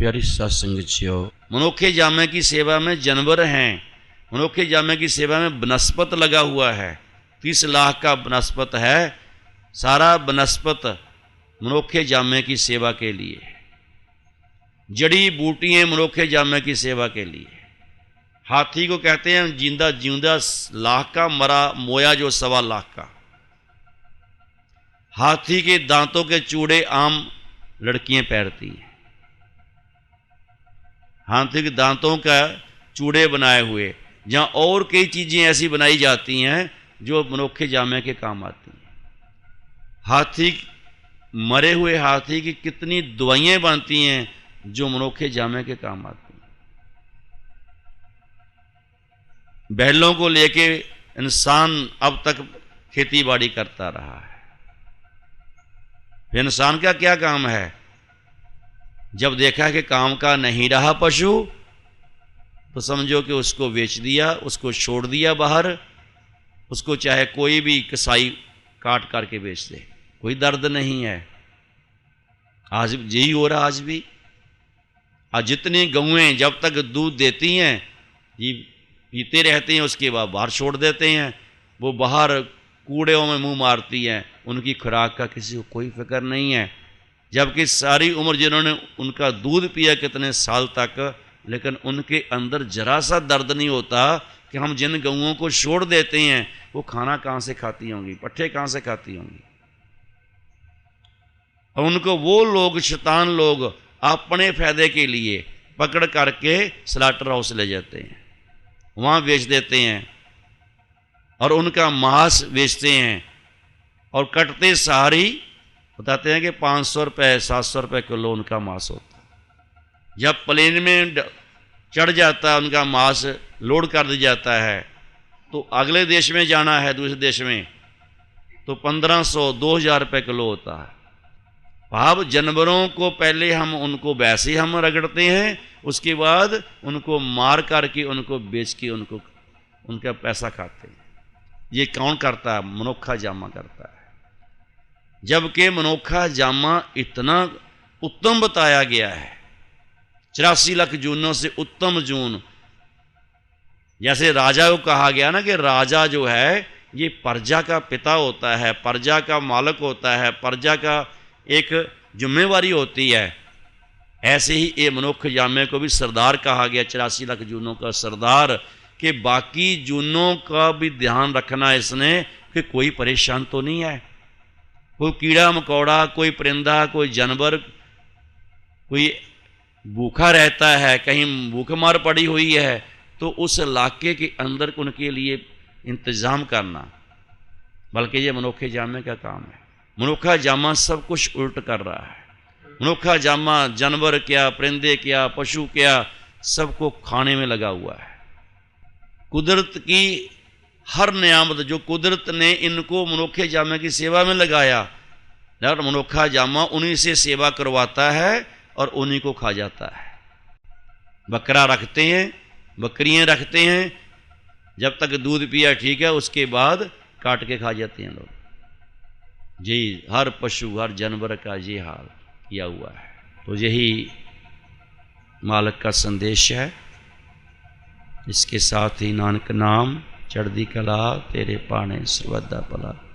प्यारी सत्संगचियो, मनुखे जामे की सेवा में जानवर हैं। मनुखे जामे की सेवा में बनस्पत लगा हुआ है। 30 लाख का बनस्पत है। सारा बनस्पत मनुखे जामे की सेवा के लिए, जड़ी बूटियां मनुखे जामे की सेवा के लिए। हाथी को कहते हैं जिंदा जिंदा लाख का, मरा मोया जो 1.25 लाख का। हाथी के दांतों के चूड़े आम लड़कियां पहनती हैं। हाथी के दांतों का चूड़े बनाए हुए, जहां और कई चीजें ऐसी बनाई जाती हैं जो मनुखे जामे के काम आती हैं। हाथी, मरे हुए हाथी की कितनी दवाइयां बनती हैं जो मनुखे जामे के काम आती हैं। बैलों को लेके इंसान अब तक खेती बाड़ी करता रहा है। फिर इंसान का क्या काम है? जब देखा कि काम का नहीं रहा पशु, तो समझो कि उसको बेच दिया, उसको छोड़ दिया बाहर। उसको चाहे कोई भी कसाई काट करके बेच दे, कोई दर्द नहीं है। आज यही हो रहा। आज भी आज जितनी गौएं जब तक दूध देती हैं, ये पीते रहते हैं, उसके बाद बाहर छोड़ देते हैं। वो बाहर कूड़ों में मुंह मारती हैं। उनकी खुराक का किसी को कोई फिक्र नहीं है। जबकि सारी उम्र जिन्होंने उनका दूध पिया कितने साल तक, लेकिन उनके अंदर जरा सा दर्द नहीं होता कि हम जिन गऊओं को छोड़ देते हैं वो खाना कहाँ से खाती होंगी, पट्ठे कहाँ से खाती होंगी। और उनको वो लोग, शैतान लोग, अपने फायदे के लिए पकड़ करके स्लॉटर हाउस ले जाते हैं, वहाँ बेच देते हैं और उनका मांस बेचते हैं। और कटते सारी बताते हैं कि 500 रुपये 700 रुपये किलो उनका मांस होता है। जब प्लेन में चढ़ जाता है, उनका मांस लोड कर दिया जाता है, तो अगले देश में जाना है, दूसरे देश में, तो 1500-2000 रुपये किलो होता है। अब जानवरों को पहले हम उनको वैसे हम रगड़ते हैं, उसके बाद उनको मार करके, उनको बेच के, उनको उनका पैसा खाते हैं। ये कौन करता है? मनुखा जामा करता है। जबकि मनुखा जामा इतना उत्तम बताया गया है, 84 लाख जूनों से उत्तम जून। जैसे राजा को कहा गया ना कि राजा जो है ये प्रजा का पिता होता है, प्रजा का मालिक होता है, प्रजा का एक जिम्मेवारी होती है। ऐसे ही ये मनुख जामे को भी सरदार कहा गया, 84 लाख जूनों का सरदार, कि बाकी जूनों का भी ध्यान रखना इसने कि कोई परेशान तो नहीं है। कोई कीड़ा मकोड़ा, कोई परिंदा, कोई जानवर, कोई भूखा रहता है, कहीं भूखमर पड़ी हुई है, तो उस इलाके के अंदर उनके लिए इंतजाम करना, बल्कि ये मनुखे जामे का काम है। मनुखा जामा सब कुछ उल्ट कर रहा है। मनुखा जामा जानवर क्या, परिंदे क्या, पशु क्या, सबको खाने में लगा हुआ है। कुदरत की हर नियामत जो कुदरत ने इनको मनुखे जामे की सेवा में लगाया, और मनुखा जामा उन्हीं से सेवा करवाता है और उन्हीं को खा जाता है। बकरा रखते हैं, बकरियां रखते हैं, जब तक दूध पिया ठीक है, उसके बाद काट के खा जाते हैं लोग। जी, हर पशु, हर जानवर का ये हाल किया हुआ है। तो यही मालिक का संदेश है। इसके साथ ही नानक नाम चढ़दी कला तेरे पाने सर्वदा भला।